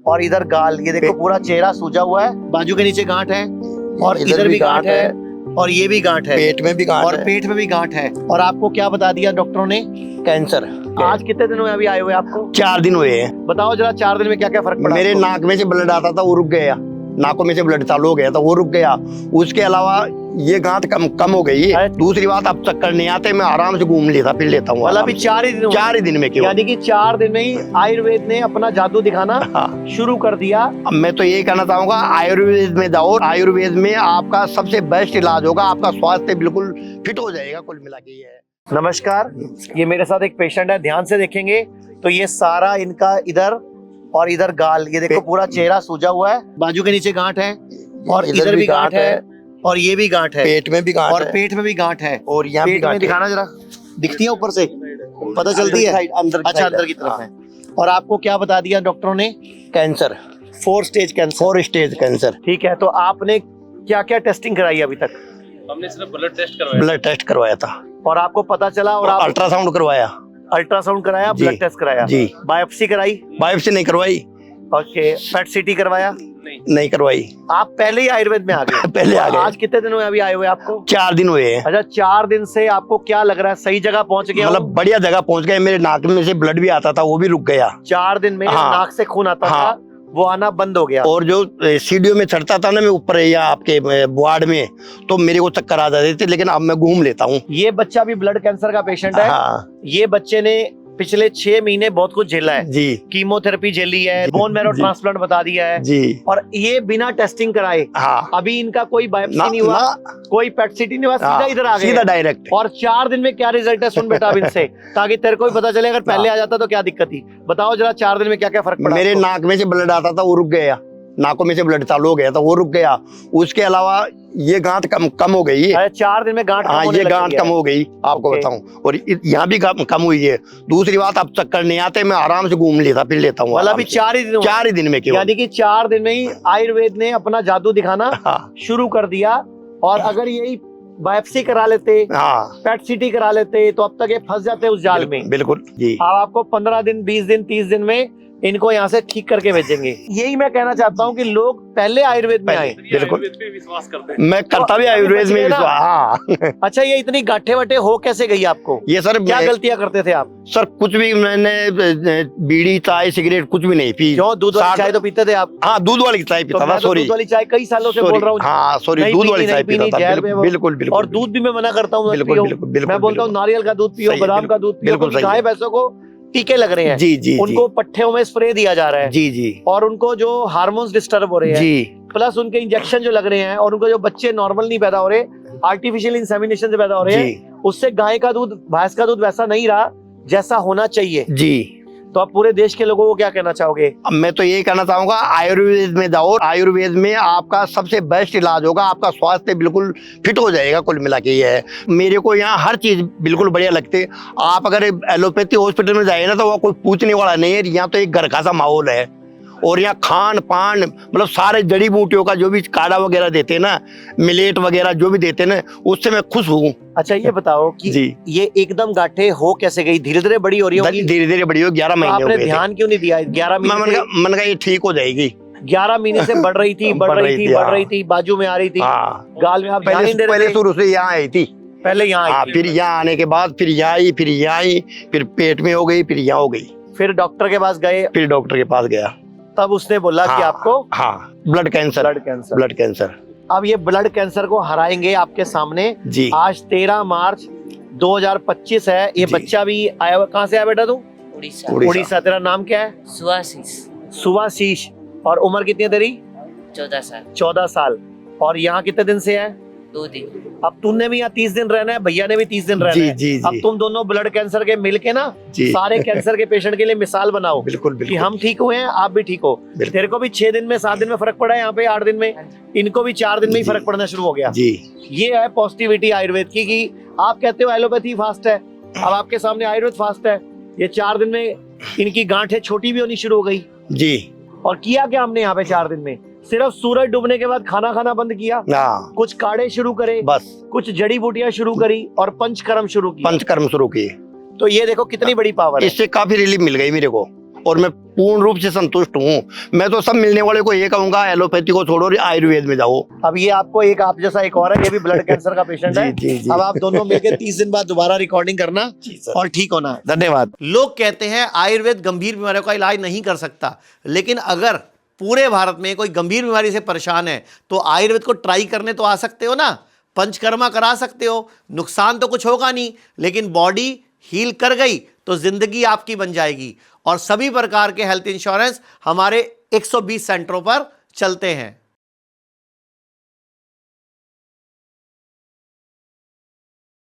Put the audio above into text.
और इधर गाल, ये देखो पूरा चेहरा सूजा हुआ है, बाजू के नीचे गांठ है और इधर भी गांठ है और ये भी गांठ है, पेट में भी गांठ और है। पेट में भी गांठ है। और आपको क्या बता दिया डॉक्टरों ने? कैंसर। आज कितने दिन हुए अभी आए हुए आपको? 4 दिन हुए हैं। बताओ जरा 4 दिन में क्या क्या फर्क पड़ा? मेरे नाक में से ब्लड आता था, वो रुक गया। नाकों में से ब्लड चालू हो गया था, वो रुक गया। उसके अलावा ये गांठ कम हो गई है। दूसरी बात, अब चक्कर नहीं आते, मैं आराम से घूम लेता फिर लेता हूँ। मतलब अभी 4 ही दिन हुए? 4 ही दिन में क्यों? यानी कि 4 दिन में ही आयुर्वेद ने अपना जादू दिखाना शुरू कर दिया। अब मैं तो यही कहना चाहूंगा, आयुर्वेद में जाओ। आयुर्वेद में आपका सबसे बेस्ट इलाज होगा, आपका स्वास्थ्य बिल्कुल फिट हो जाएगा। कुल मिला के ये है। नमस्कार, ये मेरे साथ एक पेशेंट है, ध्यान से देखेंगे तो ये सारा इनका इधर और इधर गाल, ये देखो पूरा चेहरा सूजा हुआ है, बाजू के नीचे गांठ है और इधर भी गांठ है और ये भी गांठ है, पेट में भी गांठ और है। पेट में भी गांठ है, और यहाँ पेट में दिखाना जरा, दिखती है ऊपर से, पता चलती है? अच्छा, अंदर की तरफ है। और आपको क्या बता दिया डॉक्टरों ने? Cancer, 4 stage cancer. 4 stage cancer. ठीक है, तो आपने क्या क्या टेस्टिंग कराई अभी तक? हमने सिर्फ ब्लड टेस्ट करवाया था और आपको पता चला? और आप अल्ट्रासाउंड करवाया। अल्ट्रासाउंड कराया, जी, ब्लड टेस्ट कराया जी। बायोप्सी कराई? बायोप्सी नहीं करवाई। ओके, पेट सीटी करवाया? नहीं करवाई। आप पहले ही आयुर्वेद में आ गए? पहले आ गए। आज कितने दिन हुए अभी आए हुए आपको? 4 दिन हुए हैं। अच्छा, 4 दिन से आपको क्या लग रहा है? सही जगह पहुंच गए? मतलब बढ़िया जगह पहुंच गए। मेरे नाक में से ब्लड भी आता था, वो भी रुक गया। 4 दिन में नाक से खून आता था, वो आना बंद हो गया। और जो सीढ़ियों में चढ़ता था ना मैं ऊपर या आपके वार्ड में, तो मेरे को चक्कर आ जाते थे, लेकिन अब मैं घूम लेता हूँ। ये बच्चा भी ब्लड कैंसर का पेशेंट है। ये बच्चे ने पिछले 6 महीने बहुत कुछ झेला है जी। कीमोथेरेपी झेली है, बोन मैरो ट्रांसप्लांट बता दिया है जी। और ये बिना टेस्टिंग कराए। अभी इनका कोई बायोप्सी नहीं हुआ, कोई पेट सीटी नहीं हुआ, सीधा इधर आ गए, सीधा डायरेक्ट। और 4 दिन में क्या रिजल्ट है सुन बेटा अब इनसे, ताकि तेरे को भी पता चले। अगर पहले आ जाता तो क्या दिक्कत थी? बताओ जरा 4 दिन में क्या क्या फर्क पड़ा? मेरे नाक में से ब्लड आता था, वो रुक गया। नाकों में से ब्लड चालू हो गया था, वो रुक गया। उसके अलावा ये गांठ कम हो गई है। 4 दिन में गांठ हाँ, ये गांठ कम हो गई, आपको बताऊं। और यहाँ भी कम हुई है। दूसरी बात, अब चक्कर नहीं आते, मैं आराम से घूम लेता फिर लेता हूँ। मतलब अभी 4 ही दिन? 4 ही दिन में क्यों? यानी कि 4 दिन में ही आयुर्वेद ने अपना जादू दिखाना शुरू कर दिया। और अगर यही बायोप्सी करा लेते, पेट सीटी करा लेते, तो अब तक ये फंस जाते उस जाल में। बिल्कुल जी। अब आपको 15 दिन, 20 दिन, 30 दिन में इनको यहाँ से ठीक करके भेजेंगे। यही मैं कहना चाहता हूँ कि लोग पहले आयुर्वेद में आए। बिल्कुल, विश्वास करते हैं। मैं करता भी आयुर्वेद में विश्वास। हाँ। अच्छा, ये इतनी गांठे वटे हो कैसे गई आपको? ये सर, क्या गलतियां करते थे आप? सर कुछ भी, मैंने बीड़ी, चाय, सिगरेट कुछ भी नहीं पी। क्यों? दूध वाली चाय तो पीते थे आप? हाँ, दूध वाली चाय पीता था। सॉरी, दूध वाली चाय कई सालों से बोल रहा हूँ। हाँ सॉरी, दूध वाली चाय पीता था। बिल्कुल बिल्कुल। और दूध भी मैं मना करता हूँ, बिल्कुल। मैं बोलता हूँ नारियल का दूध पियो, बादाम का दूध पियो। बिल्कुल। गाय भैंसों को टीके लग रहे हैं, जी जी, उनको पट्ठों में स्प्रे दिया जा रहा है, जी जी, और उनको जो हार्मोन्स डिस्टर्ब हो रहे हैं जी, प्लस उनके इंजेक्शन जो लग रहे हैं, और उनको जो बच्चे नॉर्मल नहीं पैदा हो रहे, आर्टिफिशियल इंसेमिनेशन से पैदा हो रहे हैं, उससे गाय का दूध, भैंस का दूध वैसा नहीं रहा जैसा होना चाहिए जी। तो आप पूरे देश के लोगों को क्या कहना चाहोगे? अब मैं तो यही कहना चाहूंगा, आयुर्वेद में जाओ। आयुर्वेद में आपका सबसे बेस्ट इलाज होगा, आपका स्वास्थ्य बिल्कुल फिट हो जाएगा। कुल मिला के ये है। मेरे को यहाँ हर चीज बिल्कुल बढ़िया लगती है। आप अगर एलोपैथी हॉस्पिटल में जाइए ना, तो वहाँ कोई पूछने वाला नहीं है। यहाँ तो एक घर का सा माहौल है। और यहाँ खान पान, मतलब सारे जड़ी बूटियों का जो भी काढ़ा वगैरह देते हैं ना, मिलेट वगैरह जो भी देते हैं ना, उससे मैं खुश हूँ। अच्छा, ये बताओ कि जी, ये एकदम गांठे हो कैसे गई? धीरे धीरे बड़ी हो रही होगी? धीरे धीरे बड़ी हो। 11 महीने हो गए। ध्यान क्यों नहीं दिया? 11 महीने मैंने कहा ये ठीक हो जाएगी। 11 महीने से बढ़ रही थी, बढ़ रही थी, बाजू में आ रही थी, गाल में। आप पहले शुरू से यहाँ आई थी, पहले यहाँ, फिर यहाँ आने के बाद फिर यहाँ आई, फिर यहाँ आई, फिर पेट में हो गई, फिर यहाँ हो गई। फिर डॉक्टर के पास गए? फिर डॉक्टर के पास गया, तब उसने बोला कि आपको ब्लड कैंसर। अब ये ब्लड कैंसर को हराएंगे आपके सामने जी। आज 13 मार्च 2025 है। ये बच्चा भी आया हुआ, कहाँ से आया बेटा तू? उड़ीसा। तेरा नाम क्या है? सुभाशीष। और उम्र कितनी है तेरी? 14 साल। और यहाँ कितने दिन से है? 2 दिन। अब तुमने भी यहाँ 30 दिन रहना है, भैया ने भी 30 दिन रहना है। जी। अब तुम दोनों ब्लड कैंसर के मिलके ना सारे कैंसर के पेशेंट के लिए मिसाल बनाओ। बिल्कुल। कि हम ठीक हुए हैं, आप भी ठीक हो। तेरे को भी 6 दिन में, 7 दिन में फर्क पड़ा है, यहाँ पे 8 दिन में, इनको भी 4 दिन में ही फर्क पड़ना शुरू हो गया जी। ये है पॉजिटिविटी आयुर्वेद की। कि आप कहते हो एलोपैथी फास्ट है, अब आपके सामने आयुर्वेद फास्ट है। ये 4 दिन में इनकी गांठें छोटी भी होनी शुरू हो गई जी। और किया क्या हमने यहाँ पे 4 दिन में? सिर्फ सूरज डूबने के बाद खाना खाना बंद किया, कुछ काढ़े शुरू करे, बस कुछ जड़ी बूटियां शुरू करी और पंचकर्म शुरू किए। पंचकर्म शुरू किए। तो ये देखो कितनी बड़ी पावर है। इससे काफी रिलीफ मिल गई मेरे को। और मैं पूर्ण रूप से संतुष्ट हूँ। मैं तो सब मिलने वाले को ये कहूंगा, एलोपैथी को छोड़ो और आयुर्वेद में जाओ। अब ये आपको एक आप जैसा एक और है, ये भी ब्लड कैंसर का पेशेंट है। जी, जी। अब आप दोनों मिलकर 30 दिन बाद दोबारा रिकॉर्डिंग करना और ठीक होना है। धन्यवाद। लोग कहते हैं आयुर्वेद गंभीर बीमारियों का इलाज नहीं कर सकता, लेकिन अगर पूरे भारत में कोई गंभीर बीमारी से परेशान है तो आयुर्वेद को ट्राई करने तो आ सकते हो ना, पंचकर्मा करा सकते हो, नुकसान तो कुछ होगा नहीं, लेकिन बॉडी हील कर गई तो जिंदगी आपकी बन जाएगी। और सभी प्रकार के हेल्थ इंश्योरेंस हमारे 120 सेंटरों पर चलते हैं।